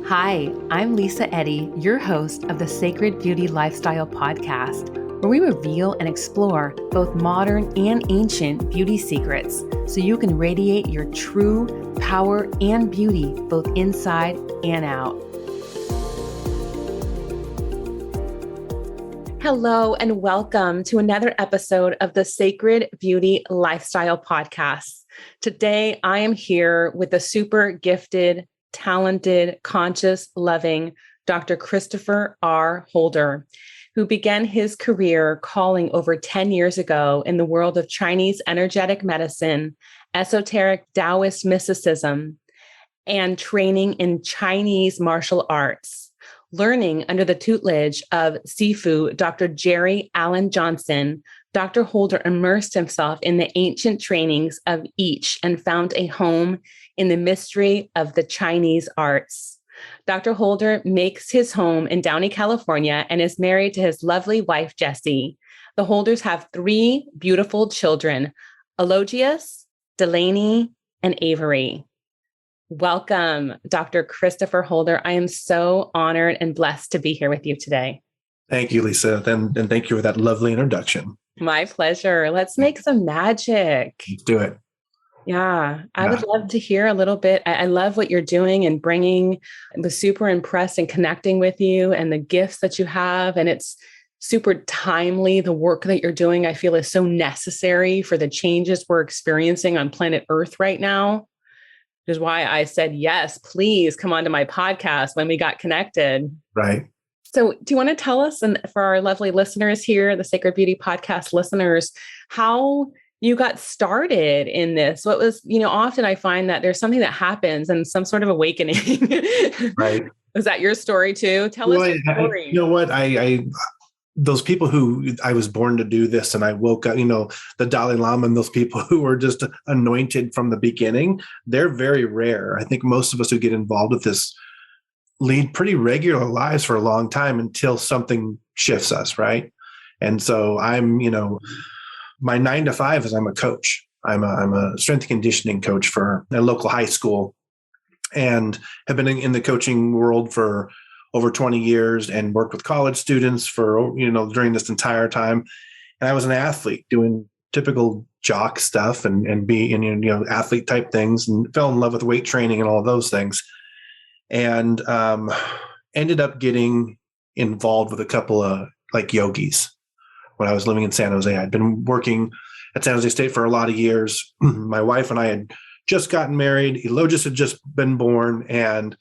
Hi, I'm Lisa Eddy, your host of the Sacred Beauty Lifestyle Podcast, where we reveal and explore both modern and ancient beauty secrets so you can radiate your true power and beauty both inside and out. Hello, and welcome to another episode of the Sacred Beauty Lifestyle Podcast. Today, I am here with the super gifted, talented, conscious, loving Dr. Christopher R. Holder, who began his career calling over 10 years ago in the world of Chinese energetic medicine, esoteric Taoist mysticism, and training in Chinese martial arts. Learning under the tutelage of Sifu Dr. Jerry Allen Johnson, Dr. Holder immersed himself in the ancient trainings of each and found a home in the mystery of the Chinese arts. Dr. Holder makes his home in Downey, California, and is married to his lovely wife, Jessie. The Holders have 3 beautiful children, Elogius, Delaney, and Avery. Welcome, Dr. Christopher Holder. I am so honored and blessed to be here with you today. Thank you, Lisa. And thank you for that lovely introduction. My pleasure. Let's make some magic. Let's do it. Yeah, I would love to hear a little bit. I love what you're doing and bringing. I was super impressed and connecting with you and the gifts that you have. And it's super timely. The work that you're doing, I feel, is so necessary for the changes we're experiencing on planet Earth right now. Which is why I said, yes, please come onto my podcast when we got connected. Right. So do you want to tell us, and for our lovely listeners here, the Sacred Beauty Podcast listeners, how you got started in this? What was, often I find that there's something that happens and some sort of awakening. Right. Was that your story too? Tell us your story. You know what? Those people who I was born to do this and I woke up, the Dalai Lama and those people who were just anointed from the beginning, they're very rare. I think most of us who get involved with this lead pretty regular lives for a long time until something shifts us, right? And so I'm, my 9 to 5 is I'm a coach. I'm a strength and conditioning coach for a local high school and have been in the coaching world for over 20 years and worked with college students for, during this entire time. And I was an athlete doing typical jock stuff and athlete type things, and fell in love with weight training and all of those things. And ended up getting involved with a couple of yogis when I was living in San Jose. I'd been working at San Jose State for a lot of years. My wife and I had just gotten married. Elogius had just been born, and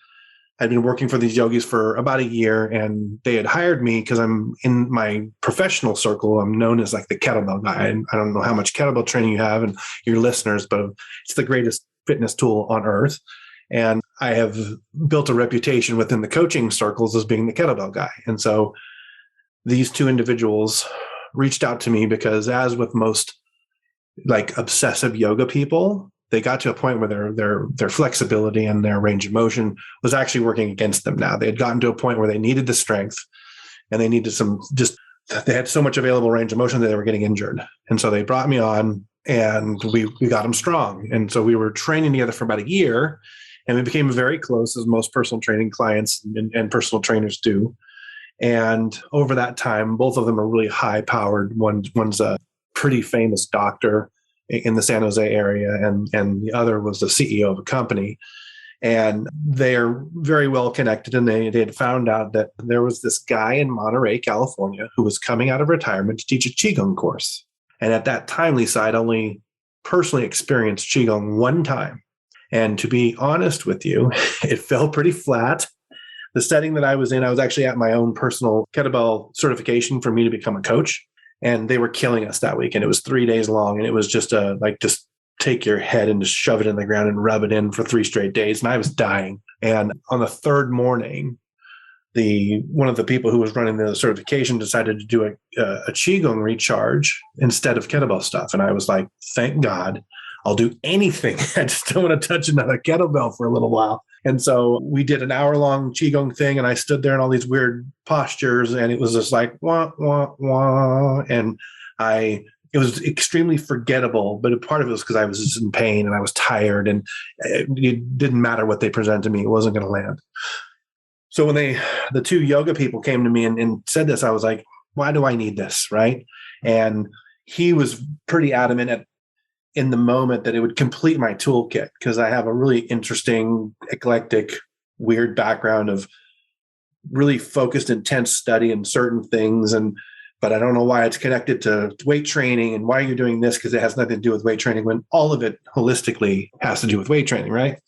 I'd been working for these yogis for about a year, and they had hired me because I'm in my professional circle. I'm known as like the kettlebell guy. And I don't know how much kettlebell training you have and your listeners, but it's the greatest fitness tool on earth. And I have built a reputation within the coaching circles as being the kettlebell guy. And so these 2 individuals reached out to me because, as with most obsessive yoga people, they got to a point where their flexibility and their range of motion was actually working against them now. They had gotten to a point where they needed the strength and they needed they had so much available range of motion that they were getting injured. And so they brought me on and we got them strong. And so we were training together for about a year, and we became very close, as most personal training clients and personal trainers do. And over that time, both of them are really high powered. One's a pretty famous doctor in the San Jose area, and the other was the CEO of a company. And they're very well connected, and they had found out that there was this guy in Monterey, California, who was coming out of retirement to teach a Qigong course. And at that time, Lisa, I'd only personally experienced Qigong one time. And to be honest with you, it fell pretty flat. The setting that I was in, I was actually at my own personal kettlebell certification for me to become a coach. And they were killing us that week. And it was 3 days long. And it was just just take your head and just shove it in the ground and rub it in for 3 straight days. And I was dying. And on the 3rd morning, one of the people who was running the certification decided to do a Qigong recharge instead of kettlebell stuff. And I was like, thank God, I'll do anything. I just don't want to touch another kettlebell for a little while. And so we did an hour-long Qigong thing, and I stood there in all these weird postures, and it was just like, wah, wah, wah. And it was extremely forgettable, but a part of it was because I was just in pain and I was tired, and it didn't matter what they presented me. It wasn't going to land. So when the two yoga people came to me and said this, I was like, why do I need this? Right. And he was pretty adamant in the moment that it would complete my toolkit, because I have a really interesting, eclectic, weird background of really focused, intense study in certain things. But I don't know why it's connected to weight training and why you're doing this, because it has nothing to do with weight training, when all of it holistically has to do with weight training, right?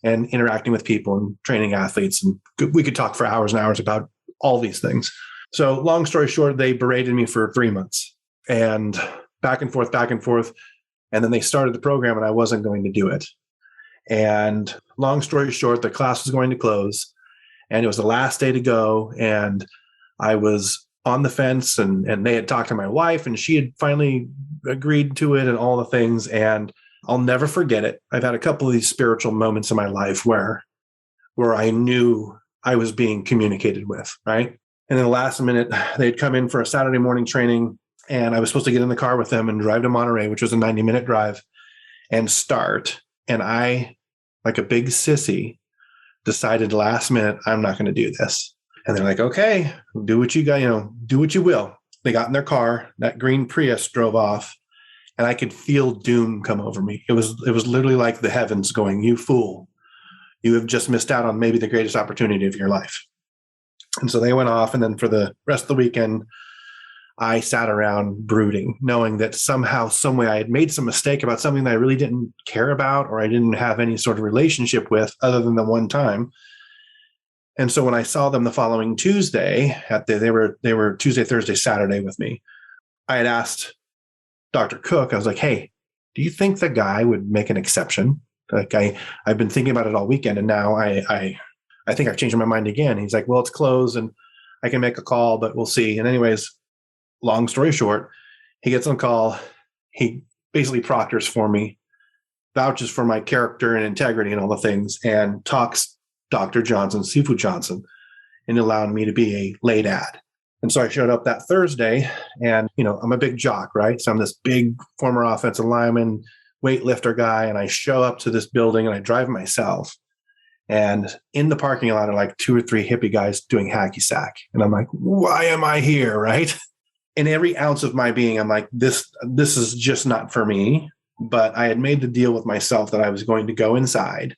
And interacting with people and training athletes. And we could talk for hours and hours about all these things. So long story short, they berated me for 3 months and back and forth. And then they started the program and I wasn't going to do it. And long story short, the class was going to close and it was the last day to go. And I was on the fence, and they had talked to my wife and she had finally agreed to it and all the things. And I'll never forget it. I've had a couple of these spiritual moments in my life where I knew I was being communicated with, right? And then the last minute, they'd come in for a Saturday morning training, and I was supposed to get in the car with them and drive to Monterey, which was a 90-minute drive, and start. And I, like a big sissy, decided last minute, I'm not going to do this. And they're like, okay, do what you got, do what you will. They got in their car, that green Prius drove off, and I could feel doom come over me. It was literally like the heavens going, you fool, you have just missed out on maybe the greatest opportunity of your life. And so they went off. And then for the rest of the weekend, I sat around brooding, knowing that somehow, some way I had made some mistake about something that I really didn't care about, or I didn't have any sort of relationship with other than the one time. And so when I saw them the following Tuesday, they were Tuesday, Thursday, Saturday with me. I had asked Dr. Cook, I was like, hey, do you think the guy would make an exception? Like I've been thinking about it all weekend, and now I think I've changed my mind again. He's like, well, it's closed and I can make a call, but we'll see. And anyways, long story short, he gets on call. He basically proctors for me, vouches for my character and integrity and all the things, and talks Dr. Johnson, Sifu Johnson, and allowed me to be a late ad. And so I showed up that Thursday, and, I'm a big jock, right? So I'm this big former offensive lineman, weightlifter guy, and I show up to this building and I drive myself. And in the parking lot are like 2 or 3 hippie guys doing hacky sack. And I'm like, why am I here, right? In every ounce of my being, I'm like, this is just not for me. But I had made the deal with myself that I was going to go inside,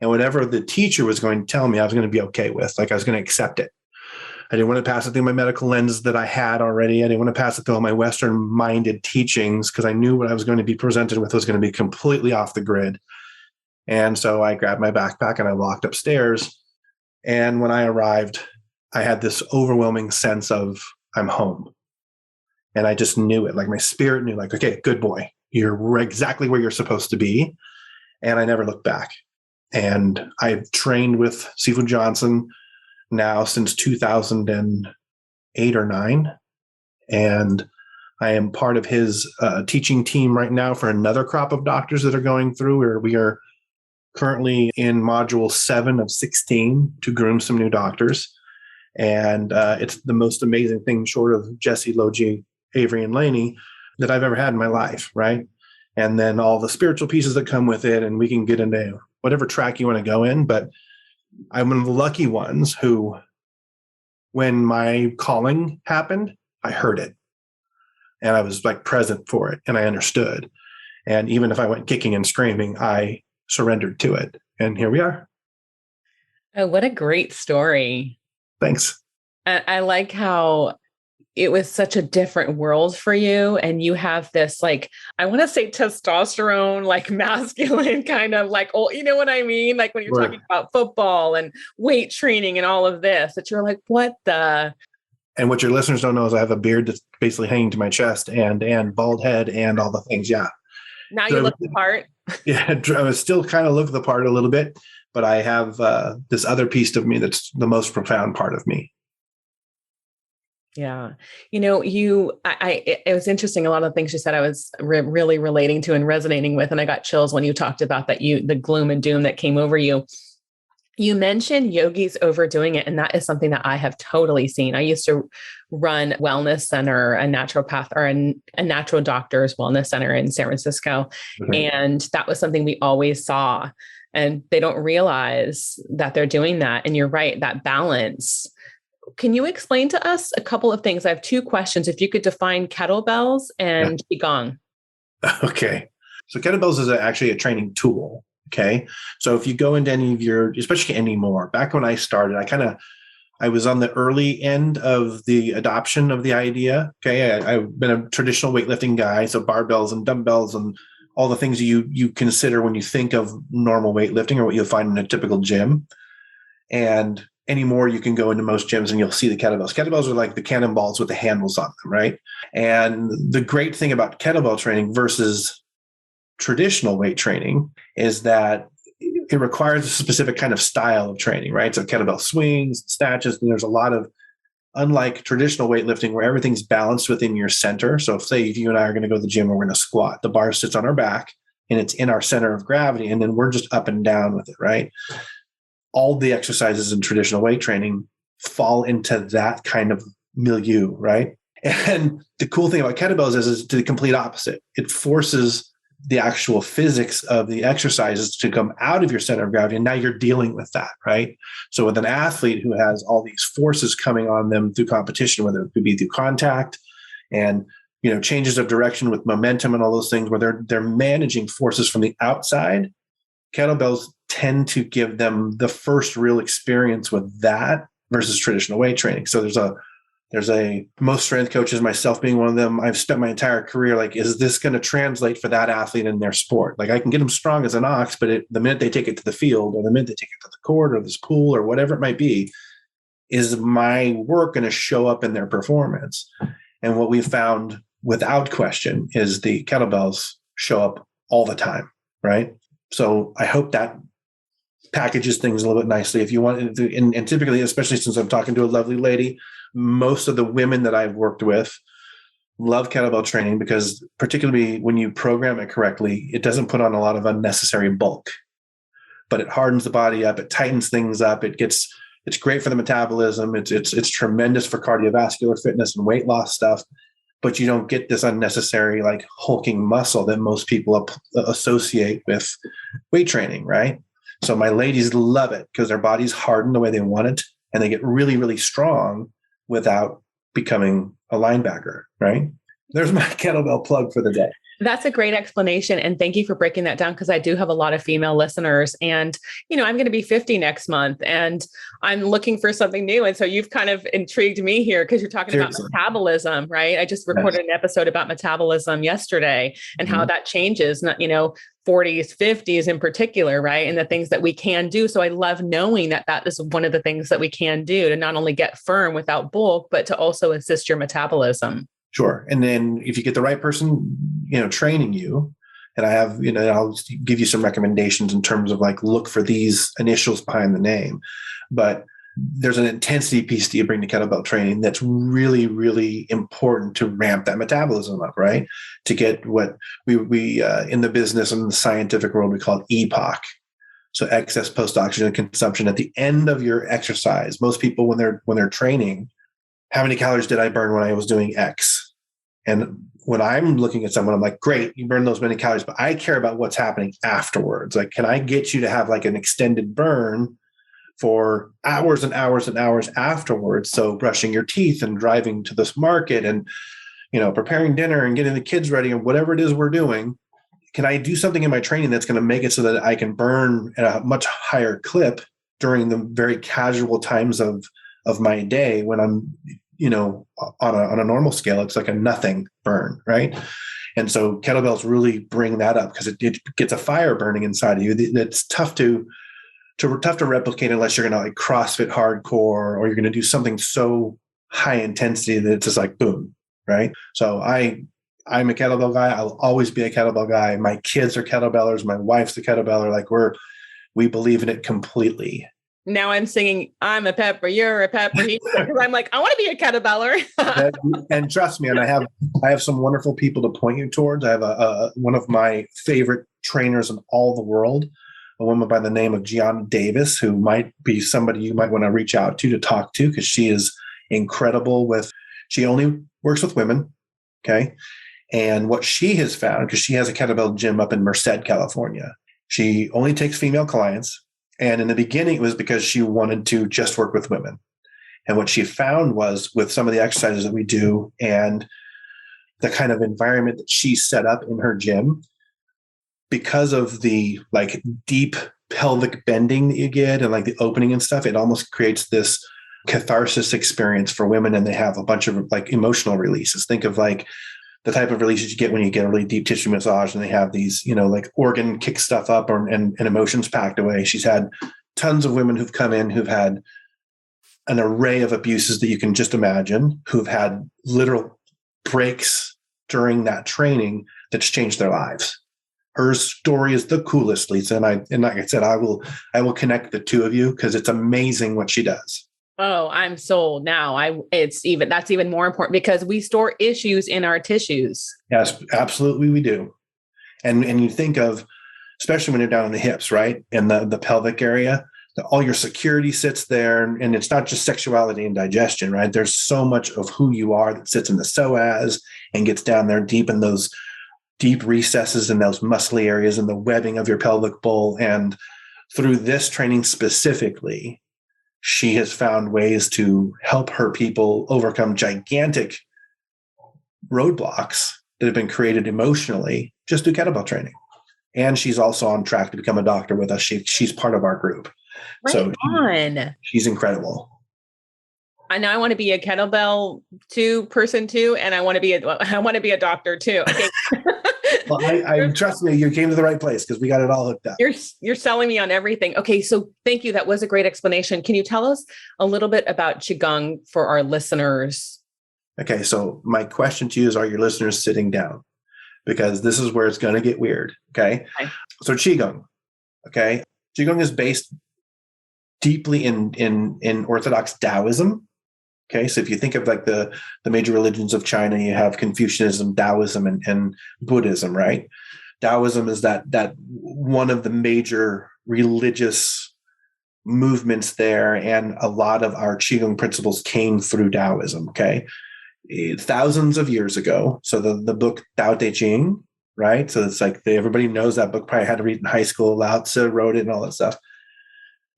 and whatever the teacher was going to tell me, I was going to be okay with. Like, I was going to accept it. I didn't want to pass it through my medical lens that I had already. I didn't want to pass it through all my Western-minded teachings, because I knew what I was going to be presented with was going to be completely off the grid. And so I grabbed my backpack and I walked upstairs. And when I arrived, I had this overwhelming sense of I'm home. And I just knew it. Like, my spirit knew, like, okay, good boy. You're exactly where you're supposed to be. And I never looked back. And I've trained with Sifu Johnson now since 2008 or 9. And I am part of his teaching team right now for another crop of doctors that are going through, where we are currently in module 7 of 16 to groom some new doctors. And it's the most amazing thing, short of Jesse, Logie, Avery, and Laney, that I've ever had in my life, right? And then all the spiritual pieces that come with it, and we can get into whatever track you want to go in. But I'm one of the lucky ones who, when my calling happened, I heard it. And I was like present for it, and I understood. And even if I went kicking and screaming, I surrendered to it. And here we are. Oh, what a great story. Thanks. I like how it was such a different world for you. And you have this, like, I want to say testosterone, like masculine kind of like, oh, you know what I mean? Like when you're talking about football and weight training and all of this, that you're like, what the? And what your listeners don't know is I have a beard that's basically hanging to my chest, and bald head and all the things. Yeah. Now you look the part. Yeah. I was still kind of look the part a little bit, but I have this other piece of me that's the most profound part of me. Yeah. It was interesting. A lot of things you said I was really relating to and resonating with. And I got chills when you talked about that, the gloom and doom that came over you. You mentioned yogis overdoing it. And that is something that I have totally seen. I used to run wellness center, a naturopath or a natural doctor's wellness center in San Francisco. Okay. And that was something we always saw. and they don't realize that they're doing that. And you're right, that balance. Can you explain to us a couple of things? I have two questions. If you could define kettlebells and qigong. Okay. So kettlebells is actually a training tool. Okay. So if you go into any of your, especially anymore, back when I started, I was on the early end of the adoption of the idea. Okay. I've been a traditional weightlifting guy. So barbells and dumbbells and all the things you consider when you think of normal weightlifting or what you'll find in a typical gym. And anymore, you can go into most gyms and you'll see the kettlebells. Kettlebells are like the cannonballs with the handles on them, right? And the great thing about kettlebell training versus traditional weight training is that it requires a specific kind of style of training, right? So kettlebell swings, snatches, and there's a lot of, unlike traditional weightlifting where everything's balanced within your center. So if you and I are going to go to the gym and we're going to squat, the bar sits on our back and it's in our center of gravity, and then we're just up and down with it, right? All the exercises in traditional weight training fall into that kind of milieu, right? And the cool thing about kettlebells is the complete opposite. It forces the actual physics of the exercises to come out of your center of gravity. And now you're dealing with that, right? So with an athlete who has all these forces coming on them through competition, whether it could be through contact and, changes of direction with momentum and all those things where they're managing forces from the outside, kettlebells tend to give them the first real experience with that versus traditional weight training. So there's most strength coaches, myself being one of them, I've spent my entire career like, is this going to translate for that athlete in their sport? Like I can get them strong as an ox, but the minute they take it to the field or the minute they take it to the court or this pool or whatever it might be, is my work going to show up in their performance? And what we've found without question is the kettlebells show up all the time, right? So I hope that packages things a little bit nicely. If you want to, and typically, especially since I'm talking to a lovely lady, most of the women that I've worked with love kettlebell training because particularly when you program it correctly, it doesn't put on a lot of unnecessary bulk, but it hardens the body up. It tightens things up. It's great for the metabolism. It's tremendous for cardiovascular fitness and weight loss stuff, but you don't get this unnecessary like hulking muscle that most people associate with weight training, right? So my ladies love it because their bodies harden the way they want it and they get really, really strong without becoming a linebacker, right? There's my kettlebell plug for the day. That's a great explanation. And thank you for breaking that down because I do have a lot of female listeners and, I'm going to be 50 next month and I'm looking for something new. And so you've kind of intrigued me here because you're talking about metabolism, right? I just recorded an episode about metabolism yesterday and how that changes, not, 40s, 50s in particular, right? And the things that we can do. So I love knowing that is one of the things that we can do to not only get firm without bulk, but to also assist your metabolism. Sure. And then if you get the right person, training you, and I have, I'll give you some recommendations in terms of like, look for these initials behind the name. But there's an intensity piece that you bring to kettlebell training that's really, really important to ramp that metabolism up, right? To get what we in the business and the scientific world, we call it EPOC. So excess post-oxygen consumption at the end of your exercise. Most people, when they're training, how many calories did I burn when I was doing X? And when I'm looking at someone, I'm like, great, you burn those many calories, but I care about what's happening afterwards. Like, can I get you to have like an extended burn for hours and hours and hours afterwards? So brushing your teeth and driving to this market and, preparing dinner and getting the kids ready and whatever it is we're doing, can I do something in my training that's going to make it so that I can burn at a much higher clip during the very casual times of my day when I'm, on a normal scale, it's like a nothing burn, right? And so kettlebells really bring that up because it gets a fire burning inside of you. That's tough to replicate unless you're going to like CrossFit hardcore or you're going to do something so high intensity that it's just like boom, right? So I'm a kettlebell guy. I'll always be a kettlebell guy. My kids are kettlebellers. My wife's a kettlebeller. Like we believe in it completely. Now I'm singing, I'm a pepper, you're a pepper. Because I'm like, I want to be a kettlebeller. And trust me, and I have some wonderful people to point you towards. I have one of my favorite trainers in all the world, a woman by the name of Gianna Davis, who might be somebody you might want to reach out to talk to because she is incredible she only works with women. Okay. And what she has found, because she has a kettlebell gym up in Merced, California, She only takes female clients. And in the beginning, it was because she wanted to just work with women. And what she found was with some of the exercises that we do and the kind of environment that she set up in her gym, because of the like deep pelvic bending that you get and like the opening and stuff, it almost creates this catharsis experience for women. And they have a bunch of like emotional releases. Think of like the type of releases you get when you get a really deep tissue massage and they have these, like organ kick stuff up and emotions packed away. She's had tons of women who've come in who've had an array of abuses that you can just imagine, who've had literal breaks during that training that's changed their lives. Her story is the coolest, Lisa. And like I said, I will connect the two of you because it's amazing what she does. Oh, I'm sold now. That's even more important because we store issues in our tissues. Yes, absolutely we do. And you think of, especially when you're down in the hips, right? In the pelvic area, all your security sits there. And it's not just sexuality and digestion, right? There's so much of who you are that sits in the psoas and gets down there deep in those deep recesses in those muscly areas and the webbing of your pelvic bowl. And through this training specifically, she has found ways to help her people overcome gigantic roadblocks that have been created emotionally just through kettlebell training. And she's also on track to become a doctor with us. She's part of our group. She's incredible. I know I want to be a kettlebell person too, and I want to be a doctor too. Okay. Well, I trust me, you came to the right place because we got it all hooked up. You're selling me on everything. Okay, so thank you. That was a great explanation. Can you tell us a little bit about Qigong for our listeners? Okay, so my question to you is, are your listeners sitting down? Because this is where it's going to get weird. Okay. So Qigong. Okay. Qigong is based deeply in Orthodox Taoism. Okay. So if you think of like the major religions of China, you have Confucianism, Taoism, and Buddhism, right? Taoism is that one of the major religious movements there. And a lot of our Qigong principles came through Taoism. Okay. Thousands of years ago. So the book Tao Te Ching, right? So it's like everybody knows that book, probably had to read in high school. Lao Tzu wrote it and all that stuff.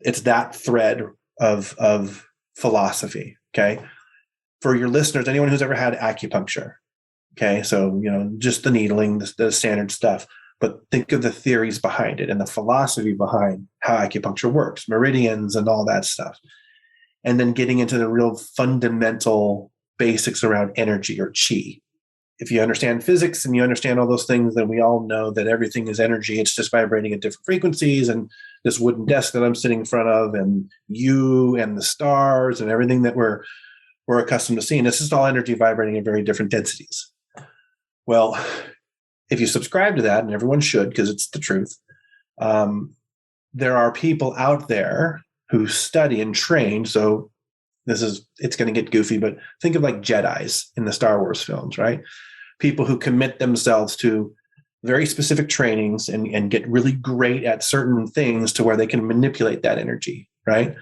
It's that thread of philosophy. Okay. For your listeners, anyone who's ever had acupuncture. Okay. So, just the needling, the standard stuff, but think of the theories behind it and the philosophy behind how acupuncture works, meridians and all that stuff. And then getting into the real fundamental basics around energy or chi. If you understand physics and you understand all those things, then we all know that everything is energy. It's just vibrating at different frequencies. And this wooden desk that I'm sitting in front of, and you and the stars and everything that we're accustomed to seeing, this is all energy vibrating at very different densities. Well, if you subscribe to that, and everyone should, because it's the truth, there are people out there who study and train. So it's going to get goofy, but think of like Jedis in the Star Wars films, right? People who commit themselves to very specific trainings and get really great at certain things to where they can manipulate that energy, right?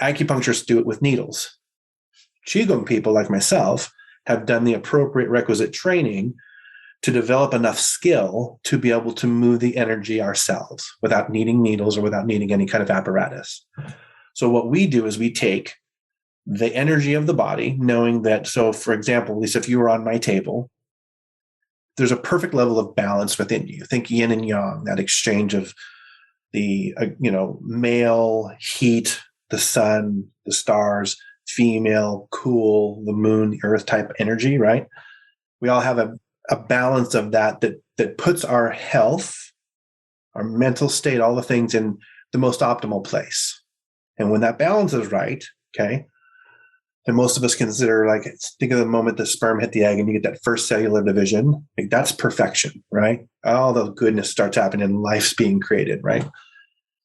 Acupuncturists do it with needles. Qigong people like myself have done the appropriate requisite training to develop enough skill to be able to move the energy ourselves without needing needles or without needing any kind of apparatus. So what we do is we take the energy of the body, knowing that, so for example, Lisa, if you were on my table, there's a perfect level of balance within you. Think yin and yang, that exchange of the, male heat, the sun, the stars, female, cool, the moon, the earth type energy, right? We all have a balance of that puts our health, our mental state, all the things in the most optimal place. And when that balance is right, okay, and most of us consider, like, think of the moment the sperm hit the egg and you get that first cellular division. Like, that's perfection, right? All the goodness starts happening and life's being created, right?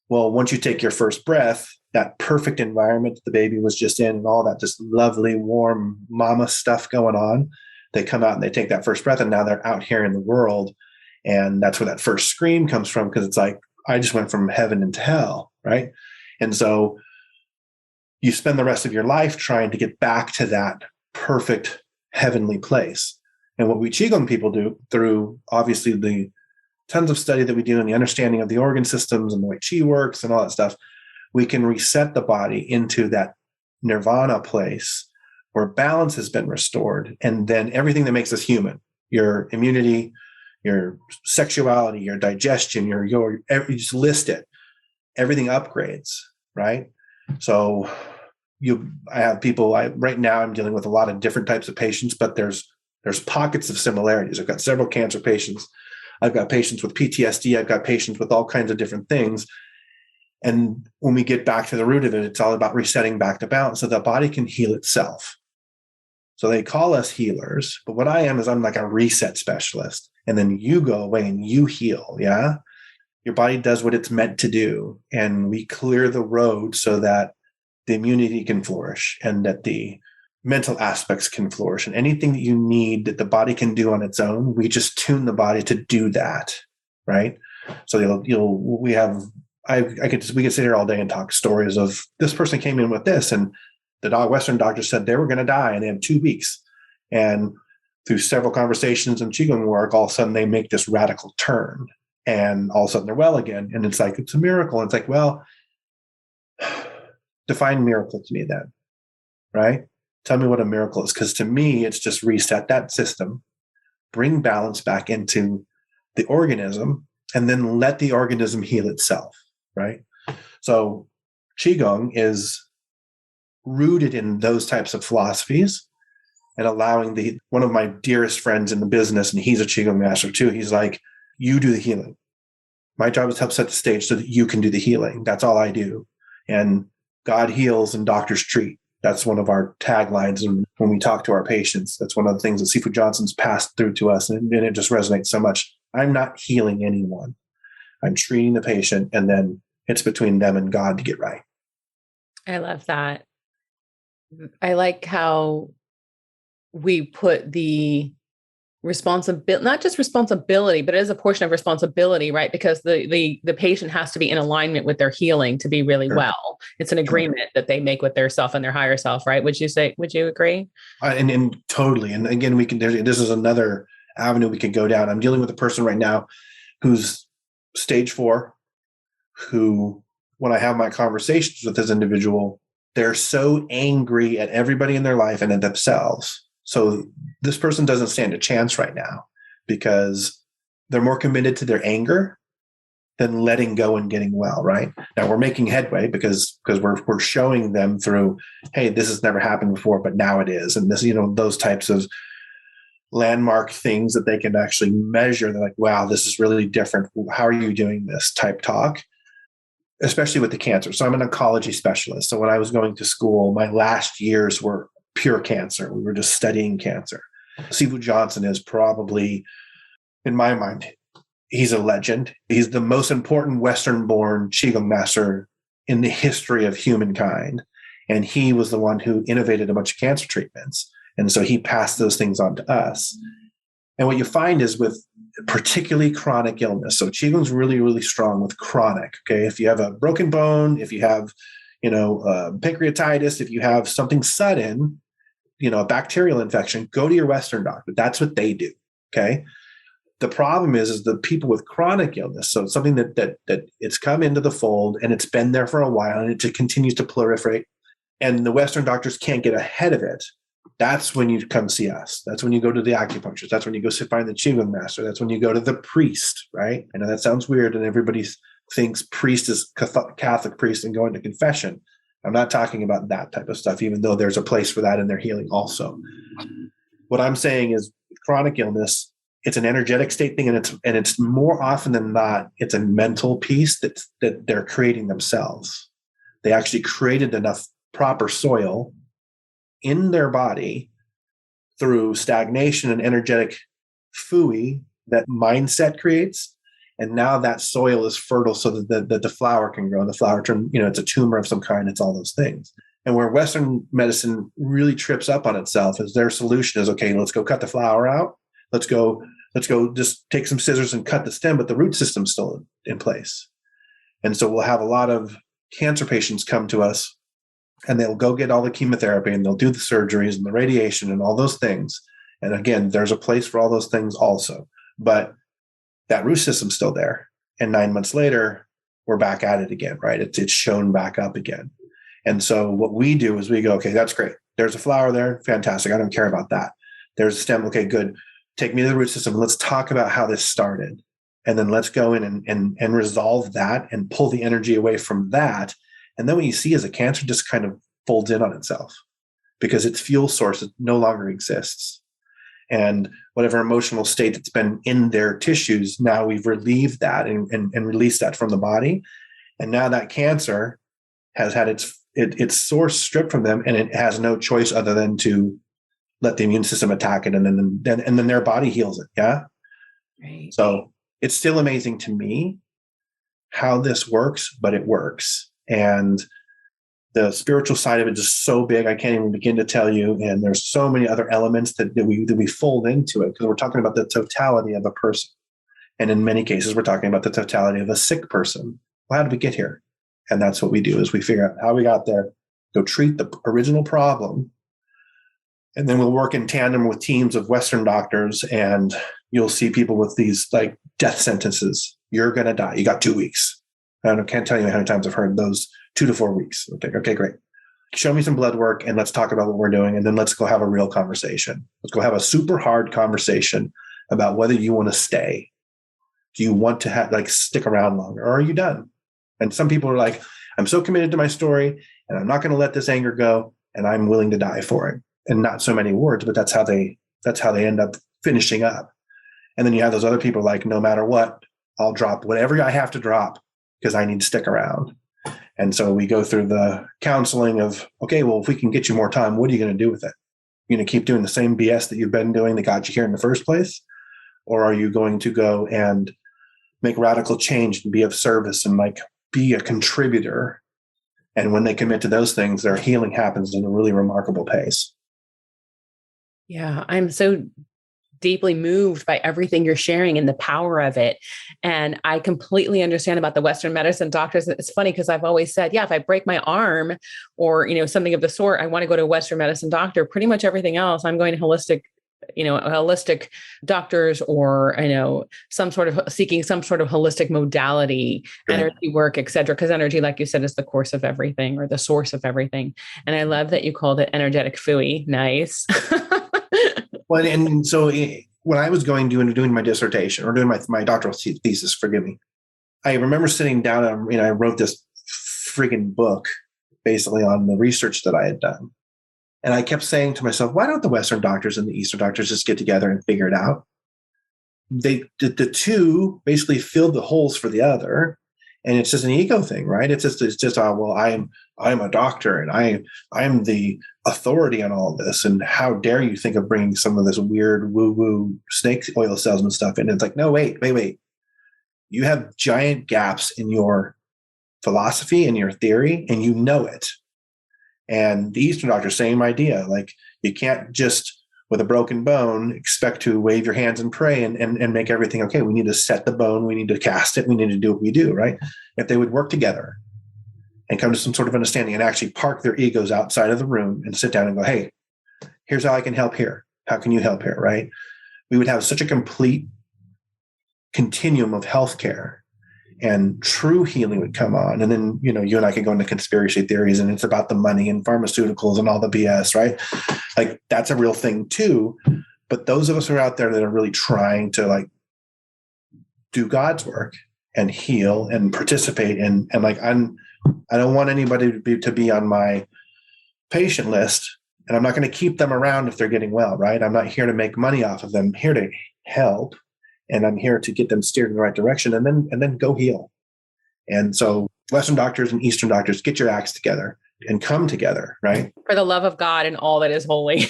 Well, once you take your first breath, that perfect environment that the baby was just in and all that just lovely, warm mama stuff going on, they come out and they take that first breath and now they're out here in the world. And that's where that first scream comes from, because it's like, I just went from heaven into hell, right? And so you spend the rest of your life trying to get back to that perfect heavenly place. And what we Qigong people do, through obviously the tons of study that we do and the understanding of the organ systems and the way chi works and all that stuff, we can reset the body into that nirvana place where balance has been restored. And then everything that makes us human, your immunity, your sexuality, your digestion, you just list it, everything upgrades, right? So I have people, right now I'm dealing with a lot of different types of patients, but there's pockets of similarities. I've got several cancer patients. I've got patients with PTSD. I've got patients with all kinds of different things. And when we get back to the root of it, it's all about resetting back to balance so the body can heal itself. So they call us healers, but what I am is I'm like a reset specialist. And then you go away and you heal. Yeah. Your body does what it's meant to do. And we clear the road so that the immunity can flourish and that the mental aspects can flourish, and anything that you need that the body can do on its own, we just tune the body to do that. Right. So we could sit here all day and talk stories of this person came in with this, and the Western doctor said they were going to die and they had 2 weeks. And through several conversations and Qigong work, all of a sudden they make this radical turn and all of a sudden they're well again. And it's like, it's a miracle. And it's like, well, define miracle to me then, right? Tell me what a miracle is. Because to me, it's just reset that system, bring balance back into the organism, and then let the organism heal itself, right? So Qigong is rooted in those types of philosophies and allowing one of my dearest friends in the business, and he's a Qigong master too. He's like, you do the healing. My job is to help set the stage so that you can do the healing. That's all I do. And God heals and doctors treat. That's one of our taglines. And when we talk to our patients, that's one of the things that Sifu Johnson's passed through to us. And it just resonates so much. I'm not healing anyone. I'm treating the patient, and then it's between them and God to get right. I love that. I like how we put the responsibility, not just responsibility, but it is a portion of responsibility, right? Because the patient has to be in alignment with their healing to be really well. It's an agreement that they make with their self and their higher self, right? Would you agree? And totally. And again, this is another avenue we could go down. I'm dealing with a person right now who's stage 4, who, when I have my conversations with this individual, they're so angry at everybody in their life and at themselves. So this person doesn't stand a chance right now because they're more committed to their anger than letting go and getting well, right? Now we're making headway because we're showing them through, hey, this has never happened before, but now it is. And this, those types of landmark things that they can actually measure. They're like, wow, this is really different. How are you doing this type talk? Especially with the cancer. So I'm an oncology specialist. So when I was going to school, my last years were pure cancer. We were just studying cancer. Sifu Johnson is probably, in my mind, he's a legend. He's the most important Western-born Qigong master in the history of humankind. And he was the one who innovated a bunch of cancer treatments. And so he passed those things on to us. And what you find is with particularly chronic illness. So Qigong's really, really strong with chronic. Okay. If you have a broken bone, if you have, pancreatitis, if you have something sudden, a bacterial infection, go to your Western doctor. That's what they do. Okay. The problem is the people with chronic illness. So something that it's come into the fold and it's been there for a while and it just continues to proliferate, and the Western doctors can't get ahead of it. That's when you come see us. That's when you go to the acupuncturist. That's when you go find the Qigong master. That's when you go to the priest, right? I know that sounds weird and everybody thinks priest is Catholic priest and going to confession. I'm not talking about that type of stuff, even though there's a place for that in their healing also. What I'm saying is chronic illness, it's an energetic state thing, and it's more often than not, it's a mental piece that they're creating themselves. They actually created enough proper soil in their body through stagnation and energetic fooey that mindset creates. And now that soil is fertile so that the flower can grow. And the flower it's a tumor of some kind. It's all those things. And where Western medicine really trips up on itself is their solution is, okay, let's go cut the flower out. Let's go just take some scissors and cut the stem, but the root system's still in place. And so we'll have a lot of cancer patients come to us and they'll go get all the chemotherapy and they'll do the surgeries and the radiation and all those things. And again, there's a place for all those things also. But that root system's still there. And 9 months later, we're back at it again, right? It's shown back up again. And so what we do is we go, okay, that's great. There's a flower there. Fantastic. I don't care about that. There's a stem. Okay, good. Take me to the root system. Let's talk about how this started. And then let's go in and resolve that and pull the energy away from that. And then what you see is a cancer just kind of folds in on itself because its fuel source no longer exists. And whatever emotional state that's been in their tissues, now we've relieved that and released that from the body. And now that cancer has had its source stripped from them, and it has no choice other than to let the immune system attack it, and then their body heals it. Yeah. Right. So it's still amazing to me how this works, but it works. And the spiritual side of it is so big, I can't even begin to tell you. And there's so many other elements that we fold into it, because we're talking about the totality of a person. And in many cases, we're talking about the totality of a sick person. Well, how did we get here? And that's what we do, is we figure out how we got there, go treat the original problem. And then we'll work in tandem with teams of Western doctors, and you'll see people with these like death sentences. You're going to die. You got 2 weeks. I can't tell you how many times I've heard those 2 to 4 weeks. Okay, great. Show me some blood work and let's talk about what we're doing. And then let's go have a real conversation. Let's go have a super hard conversation about whether you want to stay. Do you want to stick around longer, or are you done? And some people are like, I'm so committed to my story and I'm not going to let this anger go, and I'm willing to die for it. And not so many words, but that's how they end up finishing up. And then you have those other people like, no matter what, I'll drop whatever I have to drop because I need to stick around. And so we go through the counseling of, okay, well, if we can get you more time, what are you going to do with it? You're going to keep doing the same BS that you've been doing that got you here in the first place? Or are you going to go and make radical change and be of service and be a contributor? And when they commit to those things, their healing happens at a really remarkable pace. Yeah, I'm so deeply moved by everything you're sharing and the power of it. And I completely understand about the Western medicine doctors. It's funny because I've always said, yeah, if I break my arm or, something of the sort, I want to go to a Western medicine doctor. Pretty much everything else, I'm going to holistic doctors, or, seeking some sort of holistic modality, energy work, et cetera. Because energy, like you said, is the course of everything, or the source of everything. And I love that you called it energetic fooey. Nice. Well, and so when I was doing my dissertation, or doing my doctoral thesis, forgive me, I remember sitting down and I wrote this friggin' book basically on the research that I had done. And I kept saying to myself, why don't the Western doctors and the Eastern doctors just get together and figure it out? The two basically filled the holes for the other. And it's just an ego thing, right? It's just well, I'm a doctor and I'm the authority on all this. And how dare you think of bringing some of this weird woo-woo snake oil salesman stuff in? And it's like, no, wait. You have giant gaps in your philosophy and your theory, and you know it. And the Eastern doctor, same idea. Like, you can't just, with a broken bone, expect to wave your hands and pray and make everything okay. We need to set the bone. We need to cast it. We need to do what we do, right? If they would work together and come to some sort of understanding and actually park their egos outside of the room and sit down and go, hey, here's how I can help here. How can you help here, right? We would have such a complete continuum of healthcare, and true healing would come on. And then, you and I can go into conspiracy theories, and it's about the money and pharmaceuticals and all the BS, right? Like, that's a real thing too. But those of us who are out there that are really trying to do God's work and heal and participate and I don't want anybody to be on my patient list, and I'm not going to keep them around if they're getting well, right? I'm not here to make money off of them. I'm here to help. And I'm here to get them steered in the right direction, and then go heal. And so Western doctors and Eastern doctors, get your acts together and come together, right? For the love of God and all that is holy.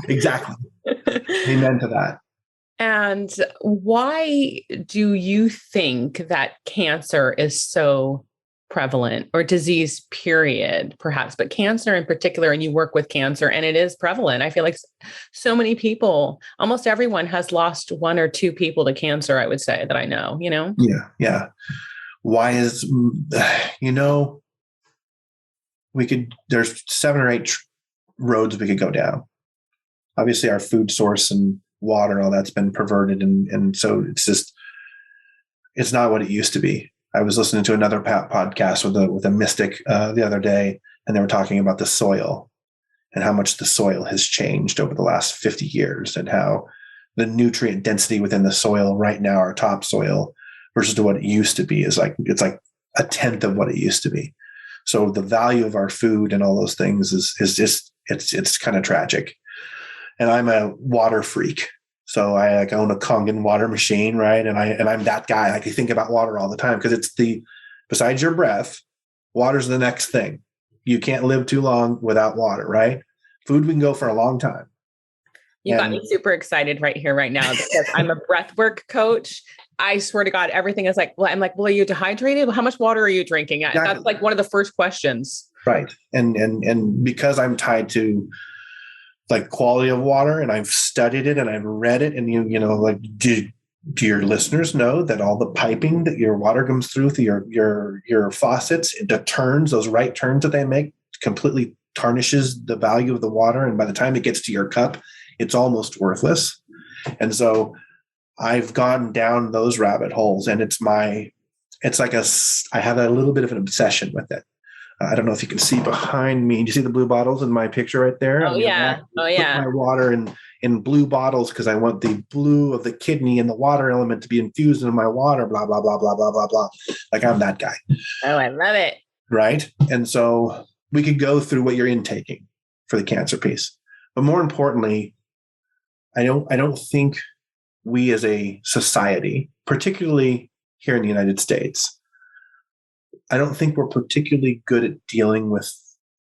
Exactly. Amen to that. And why do you think that cancer is so prevalent, or disease period, perhaps, but cancer in particular, and you work with cancer and it is prevalent? I feel like so many people, almost everyone has lost one or two people to cancer, I would say, that I know, Yeah. Why is, there's 7 or 8 roads we could go down. Obviously our food source and water, all that's been perverted. And so it's not what it used to be. I was listening to another podcast with a mystic the other day, and they were talking about the soil and how much the soil has changed over the last 50 years and how the nutrient density within the soil right now, our topsoil, versus to what it used to be it's like a tenth of what it used to be. So the value of our food and all those things is just, it's kind of tragic. And I'm a water freak. So I own a Kangen water machine, right? And I'm that guy. I think about water all the time because besides your breath, water's the next thing. You can't live too long without water, right? Food, we can go for a long time. You got me super excited right here, right now, because I'm a breathwork coach. I swear to God, everything is like, well, I'm like, well, are you dehydrated? Well, how much water are you drinking? Exactly. That's like one of the first questions. Right. And because I'm tied to like quality of water, and I've studied it and I've read it, and like, do your listeners know that all the piping that your water comes through your faucets, those right turns that they make completely tarnishes the value of the water. And by the time it gets to your cup, it's almost worthless. And so I've gone down those rabbit holes, and I have a little bit of an obsession with it. I don't know if you can see behind me. Do you see the blue bottles in my picture right there? Oh, yeah. Oh, yeah. Put my water in blue bottles because I want the blue of the kidney and the water element to be infused into my water, blah, blah, blah, blah, blah, blah, blah. Like, I'm that guy. Oh, I love it. Right. And so we could go through what you're intaking for the cancer piece. But more importantly, I don't think we as a society, particularly here in the United States, I don't think we're particularly good at dealing with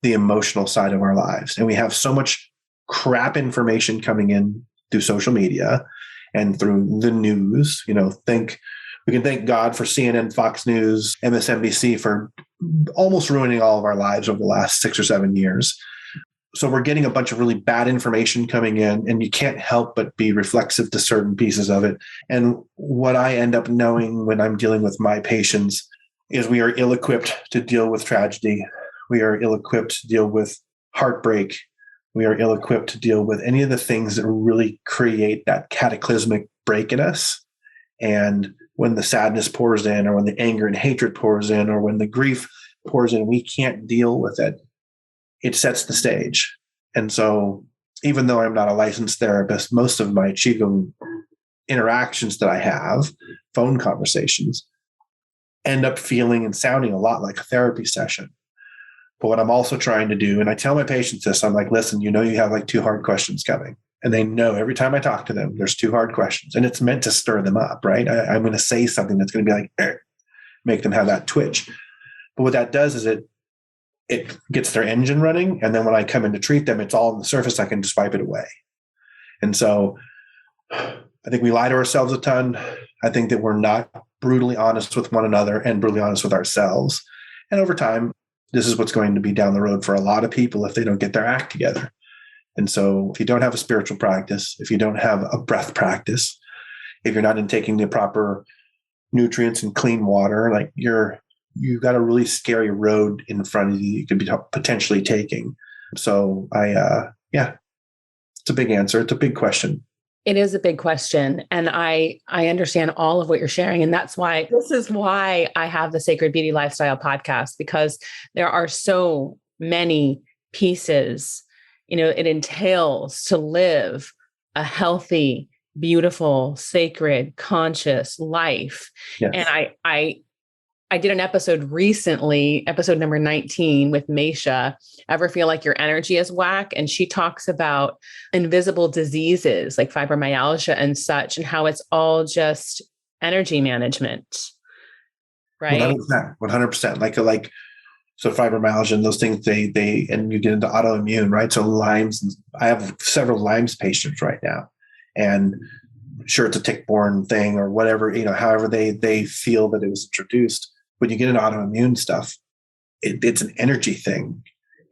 the emotional side of our lives. And we have so much crap information coming in through social media and through the news. We can thank God for CNN, Fox News, MSNBC for almost ruining all of our lives over the last 6 or 7 years. So we're getting a bunch of really bad information coming in, and you can't help but be reflexive to certain pieces of it. And what I end up knowing when I'm dealing with my patients is we are ill-equipped to deal with tragedy. We are ill-equipped to deal with heartbreak. We are ill-equipped to deal with any of the things that really create that cataclysmic break in us. And when the sadness pours in, or when the anger and hatred pours in, or when the grief pours in, we can't deal with it. It sets the stage. And so even though I'm not a licensed therapist, most of my Qigong interactions that I have, phone conversations, end up feeling and sounding a lot like a therapy session. But what I'm also trying to do, and I tell my patients this, I'm like, listen, you have like 2 hard questions coming. And they know every time I talk to them, there's 2 hard questions. And it's meant to stir them up, right? I'm going to say something that's going to be like, make them have that twitch. But what that does is it gets their engine running. And then when I come in to treat them, it's all on the surface. I can just wipe it away. And so I think we lie to ourselves a ton. I think that we're not brutally honest with one another and brutally honest with ourselves. And over time, this is what's going to be down the road for a lot of people if they don't get their act together. And so if you don't have a spiritual practice, if you don't have a breath practice, if you're not intaking the proper nutrients and clean water, like you've got a really scary road in front of you could be potentially taking. So it's a big answer. It's a big question. It is a big question. And I understand all of what you're sharing. And this is why I have the Sacred Beauty Lifestyle podcast, because there are so many pieces, it entails to live a healthy, beautiful, sacred, conscious life. Yes. And I did an episode recently, episode number 19 with Meisha, Ever Feel Like Your Energy is Whack? And she talks about invisible diseases like fibromyalgia and such, and how it's all just energy management, right? 100%. So fibromyalgia and those things, and you get into autoimmune, right? So Lyme's, I have several Lyme's patients right now, and sure, it's a tick-borne thing or whatever, however they feel that it was introduced. When you get into autoimmune stuff, it's an energy thing,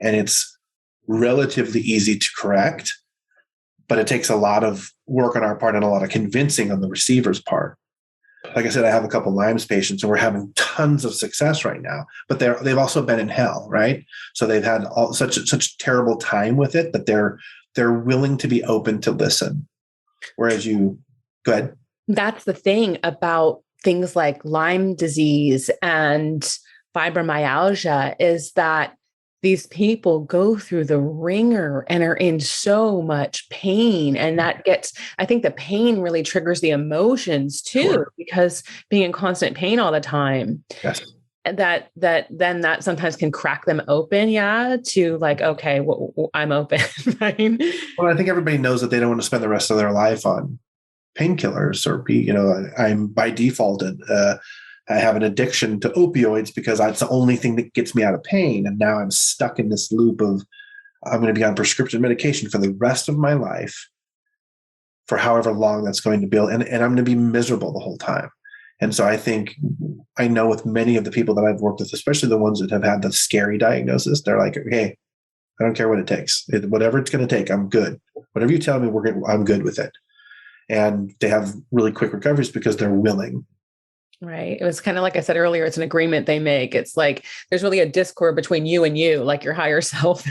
and it's relatively easy to correct, but it takes a lot of work on our part and a lot of convincing on the receiver's part. Like I said, I have a couple of Lyme's patients, and we're having tons of success right now, but they've also been in hell, right? So they've had such a terrible time with it that they're willing to be open to listen. Whereas go ahead. That's the thing about things like Lyme disease and fibromyalgia, is that these people go through the ringer and are in so much pain. And I think the pain really triggers the emotions too, Sure. because being in constant pain all the time. Yes. That sometimes can crack them open, to like, okay, I'm open. Right? Well, I think everybody knows that they don't want to spend the rest of their life on painkillers or I'm by default, I have an addiction to opioids because that's the only thing that gets me out of pain. And now I'm stuck in this loop of I'm going to be on prescription medication for the rest of my life for however long that's going to be. And I'm going to be miserable the whole time. And so I know with many of the people that I've worked with, especially the ones that have had the scary diagnosis, they're like, okay, I don't care what it takes. Whatever it's going to take, I'm good. Whatever you tell me, I'm good with it. And they have really quick recoveries because they're willing. Right. It was kind of like I said earlier, it's an agreement they make. It's like there's really a discord between you, like your higher self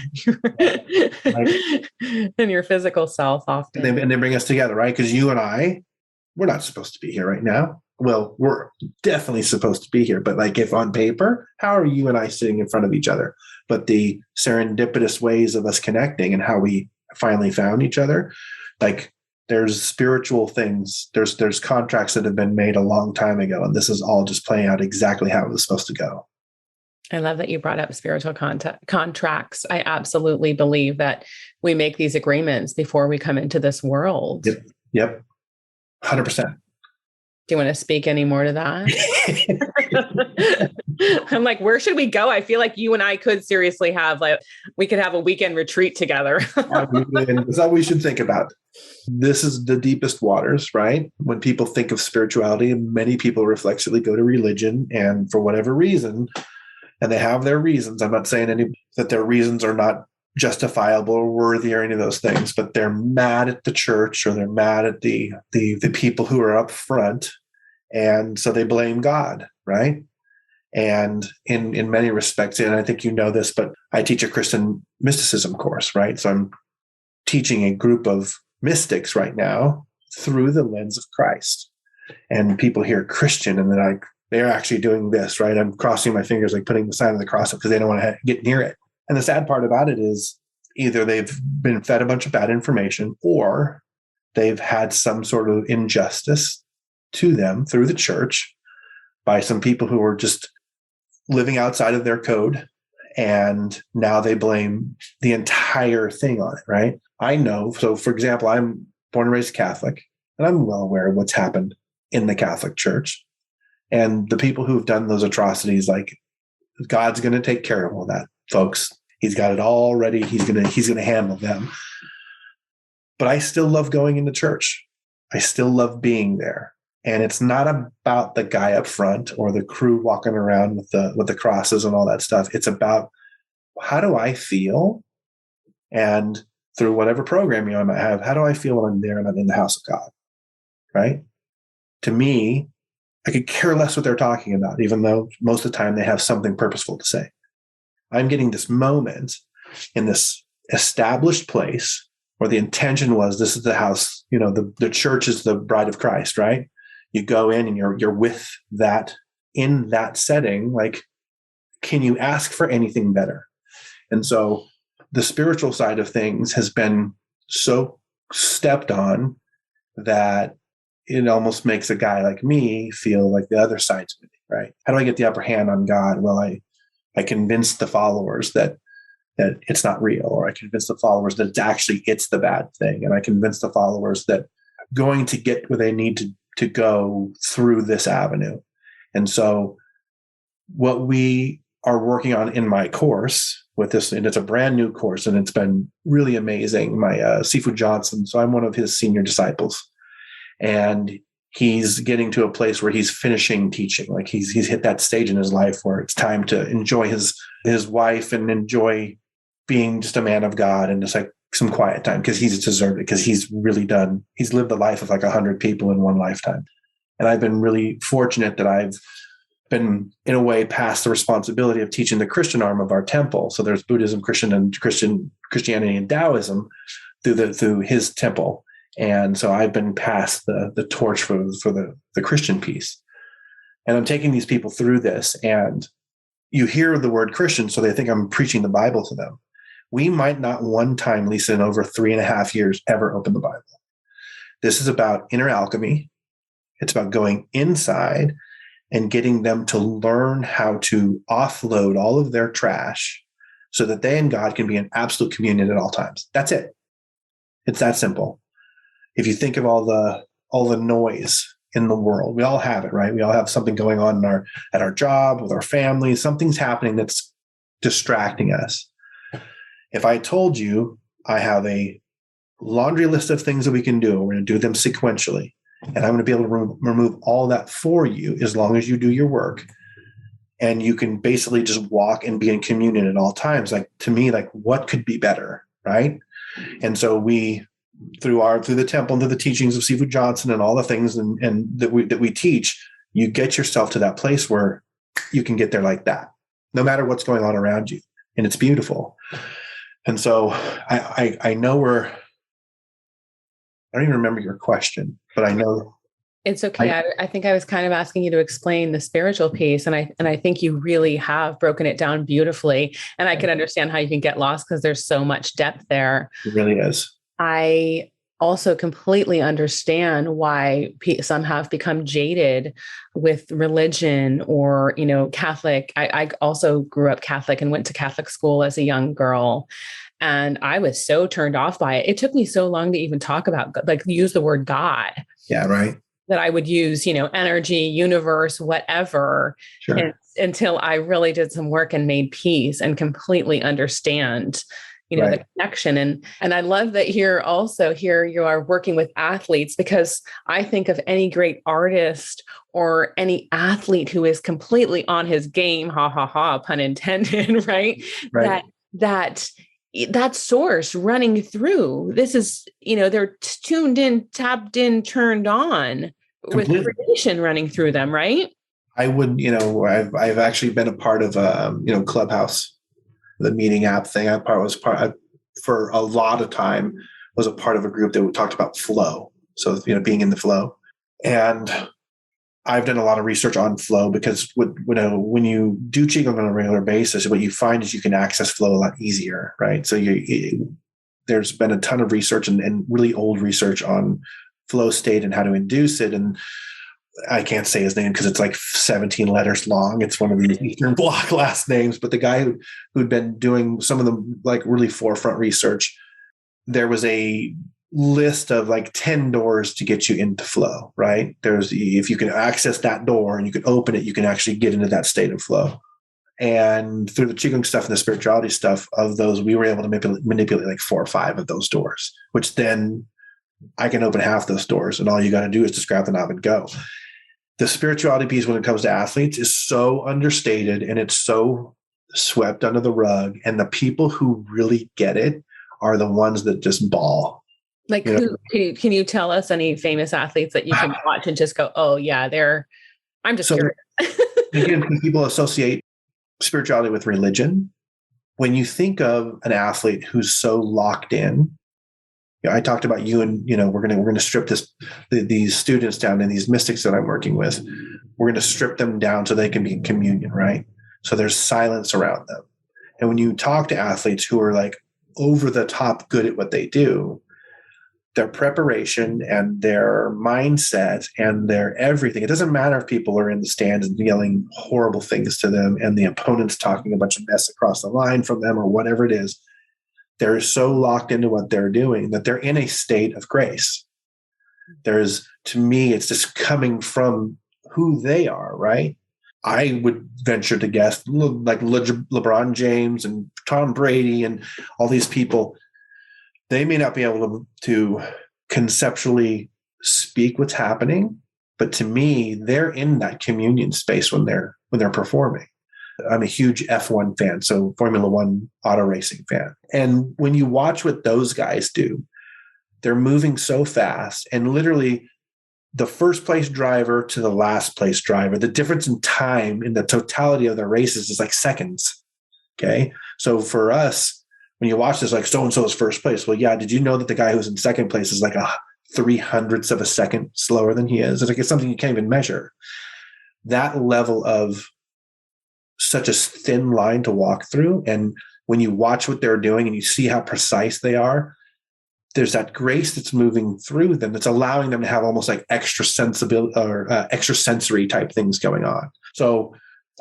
and your physical self often. And they bring us together, right? Because you and I, we're not supposed to be here right now. Well, we're definitely supposed to be here. But like if on paper, how are you and I sitting in front of each other? But the serendipitous ways of us connecting and how we finally found each other, like there's spiritual things, there's contracts that have been made a long time ago, and this is all just playing out exactly how it was supposed to go. I love that you brought up spiritual contracts. I absolutely believe that we make these agreements before we come into this world. Yep. 100%. Do you want to speak any more to that? I'm like, where should we go? I feel like you and I could seriously we could have a weekend retreat together. That's how we should think about it. This is the deepest waters, right? When people think of spirituality, many people reflexively go to religion, and for whatever reason, and they have their reasons. I'm not saying that their reasons are not justifiable or worthy or any of those things, but they're mad at the church or they're mad at the people who are up front. And so they blame God, right? And in many respects, and I think you know this, but I teach a Christian mysticism course, right? So I'm teaching a group of mystics right now through the lens of Christ. And people hear Christian and they're actually doing this, right? I'm crossing my fingers, like putting the sign of the cross up because they don't want to get near it. And the sad part about it is either they've been fed a bunch of bad information or they've had some sort of injustice to them through the church by some people who are just living outside of their code. And now they blame the entire thing on it, right? I know. So, for example, I'm born and raised Catholic, and I'm well aware of what's happened in the Catholic Church. And the people who've done those atrocities, like God's going to take care of all that, folks. He's got it all ready. He's going to handle them. But I still love going into church. I still love being there. And it's not about the guy up front or the crew walking around with the crosses and all that stuff. It's about how do I feel? And through whatever program I might have, how do I feel when I'm there and I'm in the house of God? Right? To me, I could care less what they're talking about, even though most of the time they have something purposeful to say. I'm getting this moment in this established place where the intention was, this is the house, the church is the bride of Christ, right? You go in and you're with that in that setting. Like, can you ask for anything better? And so the spiritual side of things has been so stepped on that it almost makes a guy like me feel like the other side's with me, right? How do I get the upper hand on God? Well, I convince the followers that it's not real, or I convince the followers that it's the bad thing. And I convince the followers that going to get where they need to go through this avenue. And so what we are working on in my course with this, and it's a brand new course, and it's been really amazing. My Seafood Johnson, so I'm one of his senior disciples, and he's getting to a place where he's finishing teaching. Like he's hit that stage in his life where it's time to enjoy his wife and enjoy being just a man of God and just like some quiet time, because he's deserved it, because he's lived the life of like 100 people in one lifetime. And I've been really fortunate that I've been in a way past the responsibility of teaching the Christian arm of our temple. So there's Buddhism, Christianity, and Taoism through his temple. And so I've been passed the torch for the Christian piece. And I'm taking these people through this, and you hear the word Christian, so they think I'm preaching the Bible to them. We might not one time, Lisa, in over 3.5 years, ever open the Bible. This is about inner alchemy. It's about going inside and getting them to learn how to offload all of their trash so that they and God can be in absolute communion at all times. That's it. It's that simple. If you think of all the noise in the world, we all have it, right? We all have something going on at our job, with our family. Something's happening that's distracting us. If I told you I have a laundry list of things that we can do, we're going to do them sequentially, and I'm going to be able to remove all that for you as long as you do your work, and you can basically just walk and be in communion at all times. Like, to me, like, what could be better, right? And so we, through the temple and through the teachings of Seafood Johnson and all the things and that we teach, you get yourself to that place where you can get there like that, no matter what's going on around you, and it's beautiful. And so I know I don't even remember your question, but I know. It's okay. I think I was kind of asking you to explain the spiritual piece. And I think you really have broken it down beautifully. And I can understand how you can get lost because there's so much depth there. It really is. I also completely understand why some have become jaded with religion or, Catholic. I also grew up Catholic and went to Catholic school as a young girl. And I was so turned off by it. It took me so long to even talk about, like, use the word God. Yeah, right. That I would use, energy, universe, whatever, Sure. Until I really did some work and made peace and completely understand, Right. the connection. And I love that here you are working with athletes, because I think of any great artist or any athlete who is completely on his game, ha, ha, ha, pun intended, right? Right. That source running through, this is, they're tuned in, tapped in, turned on Completely. with creation running through them, right? I would, I've actually been a part of Clubhouse, the meeting app thing. For a lot of time, was a part of a group that talked about flow. So, being in the flow. And I've done a lot of research on flow, because when you do Qigong on a regular basis, what you find is you can access flow a lot easier, right? So there's been a ton of research and really old research on flow state and how to induce it. And I can't say his name because it's like 17 letters long. It's one of these Eastern Bloc last names, but the guy who'd been doing some of the like really forefront research, there was a list of like 10 doors to get you into flow, right? If you can access that door and you can open it, you can actually get into that state of flow. And through the Qigong stuff and the spirituality stuff of those, we were able to manipulate like 4 or 5 of those doors, which then I can open half those doors, and all you got to do is just grab the knob and go. The spirituality piece when it comes to athletes is so understated, and it's so swept under the rug. And the people who really get it are the ones that just ball. Like, can you tell us any famous athletes that you can watch and just go, oh yeah, I'm just curious. Again, people associate spirituality with religion. When you think of an athlete who's so locked in, I talked about you, and we're going to strip these students down, and these mystics that I'm working with, we're going to strip them down so they can be in communion, right? So there's silence around them. And when you talk to athletes who are like over the top good at what they do, their preparation and their mindset and their everything, it doesn't matter if people are in the stands and yelling horrible things to them and the opponent's talking a bunch of mess across the line from them or whatever it is. They're so locked into what they're doing that they're in a state of grace. To me, it's just coming from who they are, right? I would venture to guess, like LeBron James and Tom Brady and all these people, they may not be able to conceptually speak what's happening, but to me, they're in that communion space when they're performing. I'm a huge F1 fan, so Formula One auto racing fan. And when you watch what those guys do, they're moving so fast, and literally the first place driver to the last place driver, the difference in time in the totality of their races is like seconds. Okay. So for us, when you watch this, like so-and-so is first place. Well, yeah. Did you know that the guy who's in second place is like 300ths of a second slower than he is. It's like it's something you can't even measure. That level of such a thin line to walk through. And when you watch what they're doing and you see how precise they are, there's that grace that's moving through them that's allowing them to have almost like extra sensibility or extra sensory type things going on. So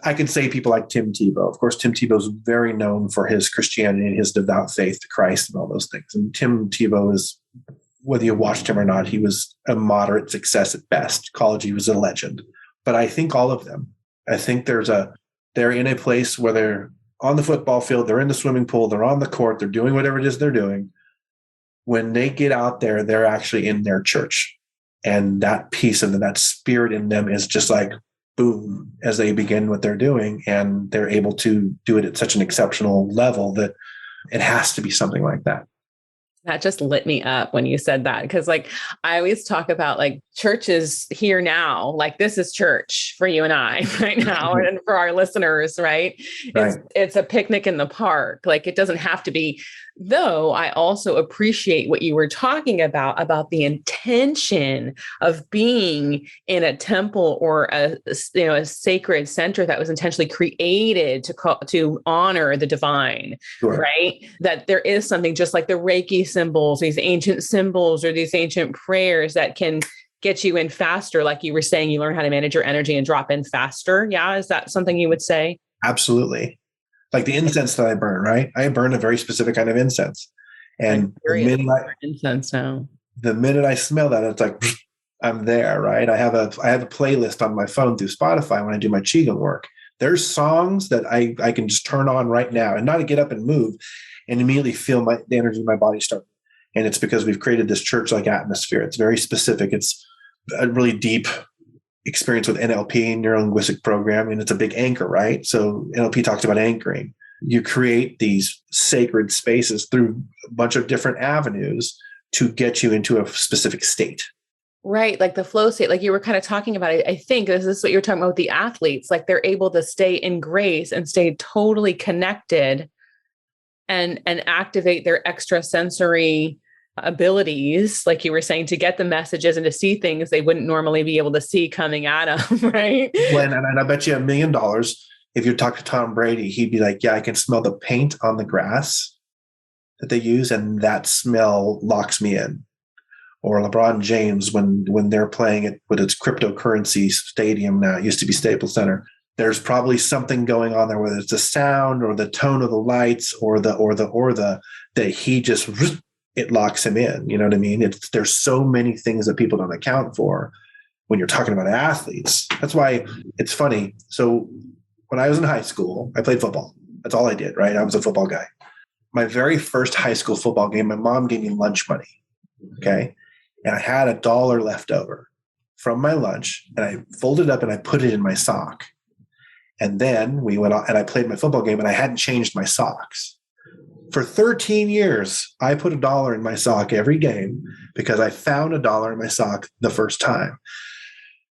I could say people like Tim Tebow. Of course, Tim Tebow is very known for his Christianity and his devout faith to Christ and all those things. And Tim Tebow is, whether you watched him or not, he was a moderate success at best. College, he was a legend. But I think all of them, I think they're in a place where they're on the football field, they're in the swimming pool, they're on the court, they're doing whatever it is they're doing. When they get out there, they're actually in their church. And that piece of them, that spirit in them is just like, boom, as they begin what they're doing. And they're able to do it at such an exceptional level that it has to be something like that. That just lit me up when you said that. Cause like, I always talk about like church is here now, like this is church for you and I right now and for our listeners, right? Right. It's a picnic in the park. Like it doesn't have to be, though I also appreciate what you were talking about the intention of being in a temple or a sacred center that was intentionally created to honor the divine, Sure. right? That there is something just like the Reiki symbols, these ancient symbols or these ancient prayers that can get you in faster. Like you were saying, you learn how to manage your energy and drop in faster. Yeah. Is that something you would say? Absolutely. Like the incense that I burn, right? I burn a very specific kind of incense. And incense now. The minute I smell that, it's like, I'm there, right? I have a playlist on my phone through Spotify when I do my Qigong work. There's songs that I can just turn on right now and not to get up and move and immediately feel the energy in my body start. And it's because we've created this church-like atmosphere. It's very specific. It's a really deep experience with NLP, neuro-linguistic programming, and it's a big anchor, right? So NLP talks about anchoring. You create these sacred spaces through a bunch of different avenues to get you into a specific state. Right. Like the flow state, like you were kind of talking about, I think this is what you're talking about with the athletes, like they're able to stay in grace and stay totally connected and activate their extrasensory abilities, like you were saying, to get the messages and to see things they wouldn't normally be able to see coming at them, right? And I bet you $1 million, if you talk to Tom Brady, he'd be like, yeah, I can smell the paint on the grass that they use, and that smell locks me in. Or LeBron James, when they're playing it with its cryptocurrency stadium now, it used to be Staples Center, there's probably something going on there, whether it's the sound or the tone of the lights or that he just, it locks him in. You know what I mean? There's so many things that people don't account for when you're talking about athletes. That's why it's funny. So when I was in high school, I played football. That's all I did, right? I was a football guy. My very first high school football game, my mom gave me lunch money. Okay. And I had $1 left over from my lunch, and I folded up and I put it in my sock. And then we went on and I played my football game, and I hadn't changed my socks. For 13 years, I put $1 in my sock every game because I found $1 in my sock the first time.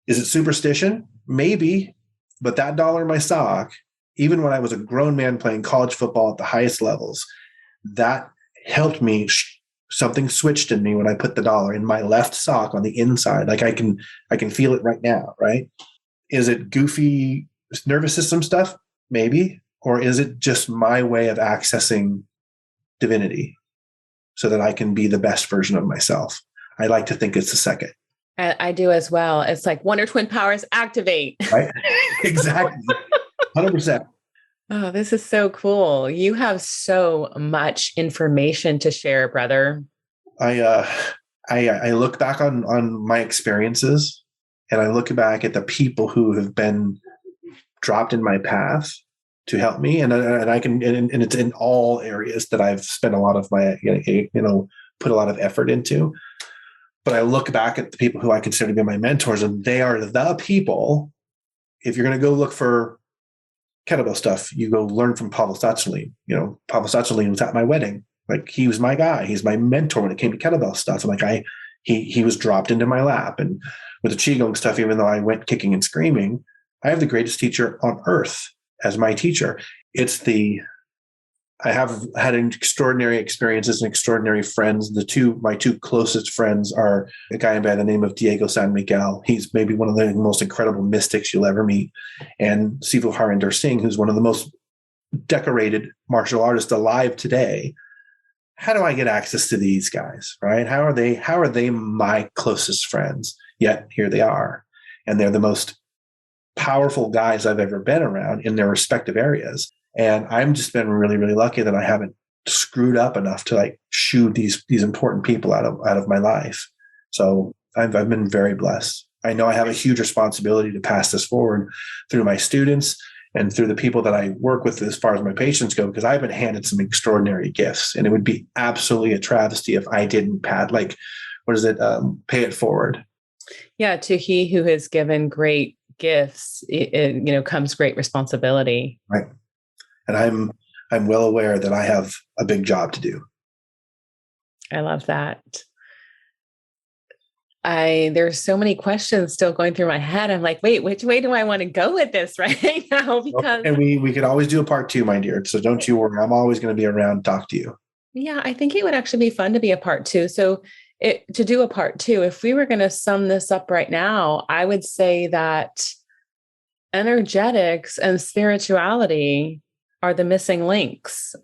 Is it superstition? Maybe, but that $1 in my sock, even when I was a grown man playing college football at the highest levels, that helped me. Something switched in me when I put the $1 in my left sock on the inside. Like I can feel it right now, right? Is it goofy nervous system stuff? Maybe. Or is it just my way of accessing divinity so that I can be the best version of myself? I like to think it's the second. I do as well. It's like Wonder Twin powers activate. Right? Exactly. 100%. Oh, this is so cool. You have so much information to share, brother. I look back on my experiences, and I look back at the people who have been dropped in my path to help me. And I can, and it's in all areas that I've spent a lot of my, put a lot of effort into. But I look back at the people who I consider to be my mentors, and they are the people. If you're going to go look for kettlebell stuff, you go learn from Pavel Tsatsouline. Pavel Tsatsouline was at my wedding. Like, he was my guy. He's my mentor when it came to kettlebell stuff. I'm like, he was dropped into my lap. And with the Qigong stuff, even though I went kicking and screaming, I have the greatest teacher on earth as my teacher. I have had an extraordinary experiences and extraordinary friends. My two closest friends are a guy by the name of Diego San Miguel. He's maybe one of the most incredible mystics you'll ever meet. And Sifu Harinder Singh, who's one of the most decorated martial artists alive today. How do I get access to these guys, right? How are they my closest friends? Yet here they are. And they're the most powerful guys I've ever been around in their respective areas. And I've just been really, really lucky that I haven't screwed up enough to like shoo these important people out of my life. So I've been very blessed. I know I have a huge responsibility to pass this forward through my students and through the people that I work with as far as my patients go, because I've been handed some extraordinary gifts. And it would be absolutely a travesty if I didn't pay it forward. Yeah, to he who has given great gifts, comes great responsibility. Right. And I'm well aware that I have a big job to do. I love that. There's so many questions still going through my head. I'm like, wait, which way do I want to go with this right now? Because and we could always do a part 2, my dear. So don't you worry. I'm always going to be around to talk to you. Yeah, I think it would actually be fun to be a part 2. So to do a part 2, if we were going to sum this up right now, I would say that energetics and spirituality are the missing links.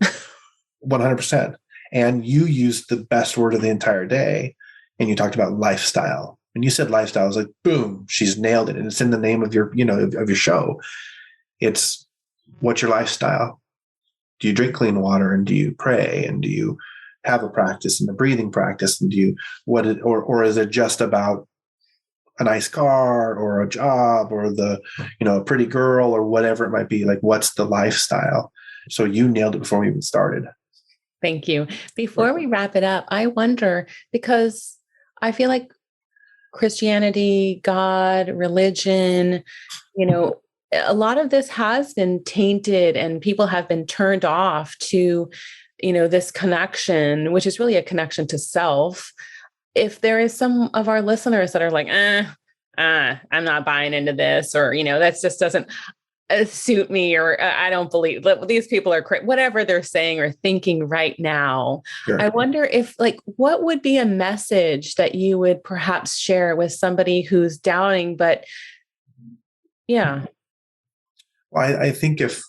100%. And you used the best word of the entire day. And you talked about lifestyle. And you said lifestyle. I was like, boom, she's nailed it. And it's in the name of your show. It's what's your lifestyle? Do you drink clean water? And do you pray? And do you have a practice and a breathing practice? And do you, or is it just about a nice car or a job or a pretty girl or whatever it might be? Like, what's the lifestyle? So you nailed it before we even started. Thank you. Before we wrap it up, I wonder, because I feel like Christianity, God, religion, a lot of this has been tainted and people have been turned off to, this connection, which is really a connection to self. If there is some of our listeners that are like, I'm not buying into this, or, that just doesn't suit me, or I don't believe that these people are whatever they're saying or thinking right now. Sure. I wonder if what would be a message that you would perhaps share with somebody who's doubting, but yeah. Well, I think if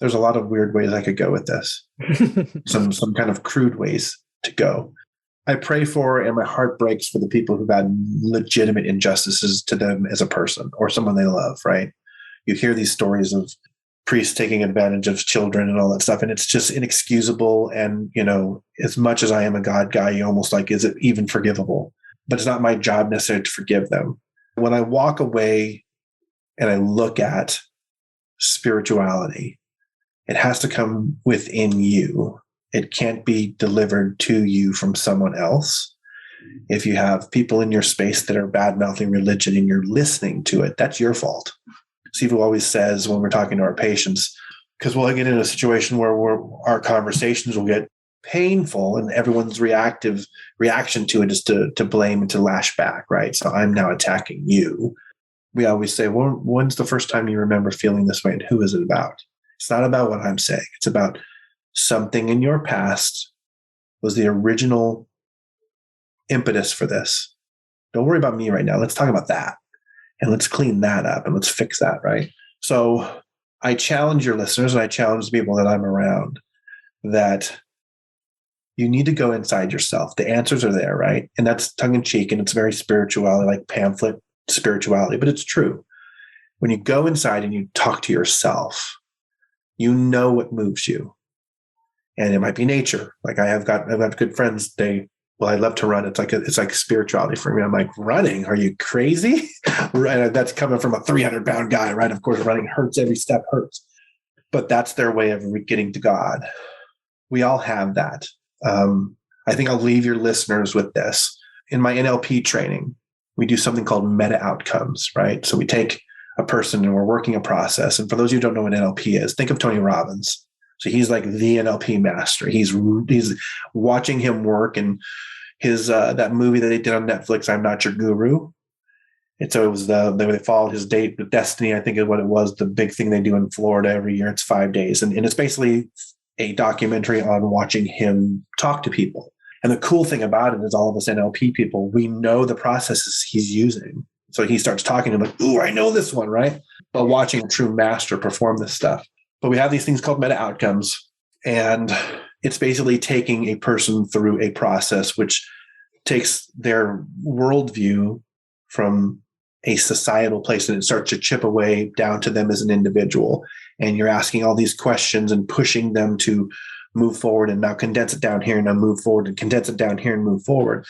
there's a lot of weird ways I could go with this, some kind of crude ways to go. I pray for, and my heart breaks for the people who've had legitimate injustices to them as a person or someone they love, right? You hear these stories of priests taking advantage of children and all that stuff, and it's just inexcusable. And, as much as I am a God guy, you almost like, is it even forgivable? But it's not my job necessarily to forgive them. When I walk away and I look at spirituality, it has to come within you. It can't be delivered to you from someone else. If you have people in your space that are bad-mouthing religion and you're listening to it, that's your fault. Sifu always says when we're talking to our patients, because we'll get in a situation where our conversations will get painful and everyone's reaction to it is to blame and to lash back, right? So I'm now attacking you. We always say, well, when's the first time you remember feeling this way and who is it about? It's not about what I'm saying. It's about something in your past was the original impetus for this. Don't worry about me right now. Let's talk about that. And let's clean that up and let's fix that, right? So I challenge your listeners and I challenge the people that I'm around that you need to go inside yourself. The answers are there, right? And that's tongue in cheek and it's very spirituality, like pamphlet spirituality, but it's true. When you go inside and you talk to yourself, you know what moves you. And it might be nature. Like I've got good friends. I love to run. It's like spirituality for me. I'm like, running? Are you crazy? Right. That's coming from a 300-pound guy, right? Of course, running hurts. Every step hurts. But that's their way of getting to God. We all have that. I think I'll leave your listeners with this. In my NLP training, we do something called meta outcomes, right? So we take a person and we're working a process. And for those of you who don't know what NLP is, think of Tony Robbins. So he's like the NLP master. He's watching him work, and his that movie that they did on Netflix, I'm Not Your Guru. And so it was they followed his date with Destiny, I think is what it was, the big thing they do in Florida every year. It's 5 days. And it's basically a documentary on watching him talk to people. And the cool thing about it is all of us NLP people, we know the processes he's using. So he starts talking, I'm like, ooh, I know this one, right? But watching a true master perform this stuff. But we have these things called meta outcomes. And it's basically taking a person through a process which takes their worldview from a societal place and it starts to chip away down to them as an individual. And you're asking all these questions and pushing them to move forward and now condense it down here and now move forward and condense it down here and move forward.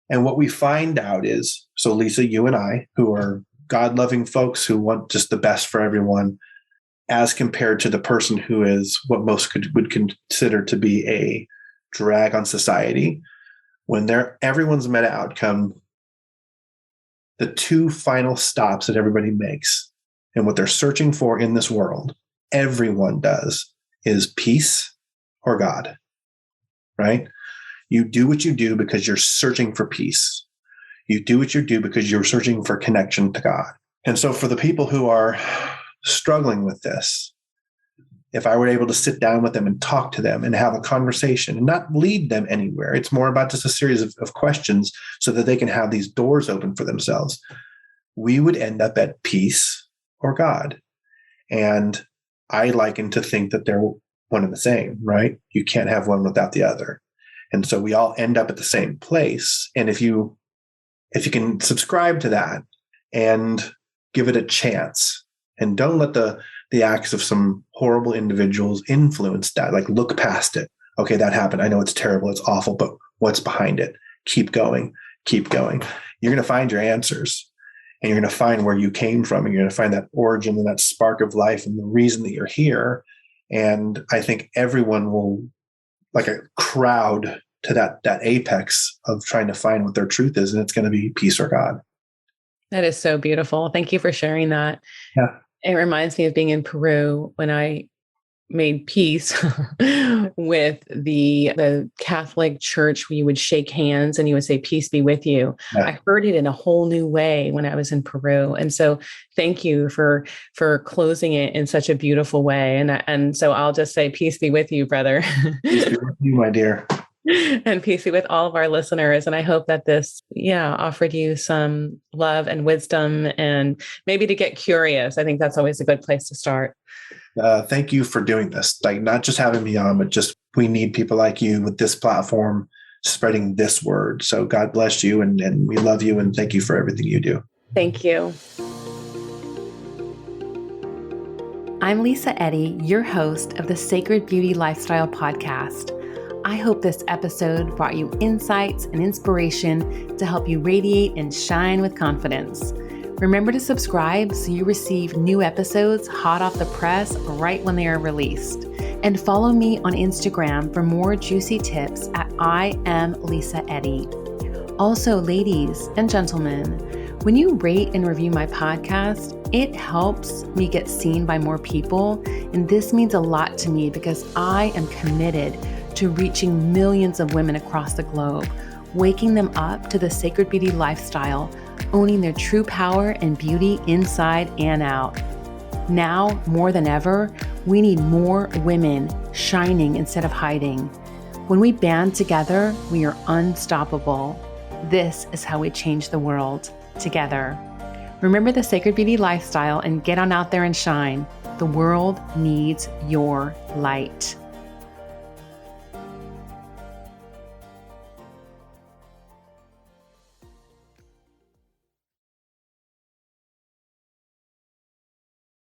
And what we find out is, so Lisa, you and I, who are God-loving folks who want just the best for everyone, as compared to the person who is what most would consider to be a drag on society, when everyone's meta outcome, the two final stops that everybody makes and what they're searching for in this world, everyone does, is peace or God, right? You do what you do because you're searching for peace. You do what you do because you're searching for connection to God. And so for the people who are struggling with this, if I were able to sit down with them and talk to them and have a conversation and not lead them anywhere, it's more about just a series of questions so that they can have these doors open for themselves. We would end up at peace or God. And I liken to think that they're one and the same, right? You can't have one without the other. And so we all end up at the same place. And if you can subscribe to that and give it a chance and don't let the acts of some horrible individuals influence that, like look past it. Okay, that happened. I know it's terrible. It's awful, but what's behind it? Keep going. Keep going. You're going to find your answers and you're going to find where you came from and you're going to find that origin and that spark of life and the reason that you're here. And I think everyone will, like a crowd to that apex of trying to find what their truth is. And it's going to be peace or God. That is so beautiful. Thank you for sharing that. Yeah. It reminds me of being in Peru when I made peace with the Catholic Church where you would shake hands and you would say, peace be with you. Yeah. I heard it in a whole new way when I was in Peru. And so thank you for closing it in such a beautiful way. And so I'll just say, peace be with you, brother. Peace be with you, my dear. And peace be with all of our listeners. And I hope that this, offered you some love and wisdom and maybe to get curious. I think that's always a good place to start. Thank you for doing this. Like not just having me on, but just we need people like you with this platform spreading this word. So God bless you and we love you and thank you for everything you do. Thank you. I'm Lisa Eddy, your host of the Sacred Beauty Lifestyle Podcast. I hope this episode brought you insights and inspiration to help you radiate and shine with confidence. Remember to subscribe so you receive new episodes hot off the press right when they are released. And follow me on Instagram for more juicy tips at I am Lisa Eddy. Also, ladies and gentlemen, when you rate and review my podcast, it helps me get seen by more people. And this means a lot to me because I am committed to reaching millions of women across the globe, waking them up to the sacred beauty lifestyle, owning their true power and beauty inside and out. Now, more than ever, we need more women shining instead of hiding. When we band together, we are unstoppable. This is how we change the world together. Remember the sacred beauty lifestyle and get on out there and shine. The world needs your light.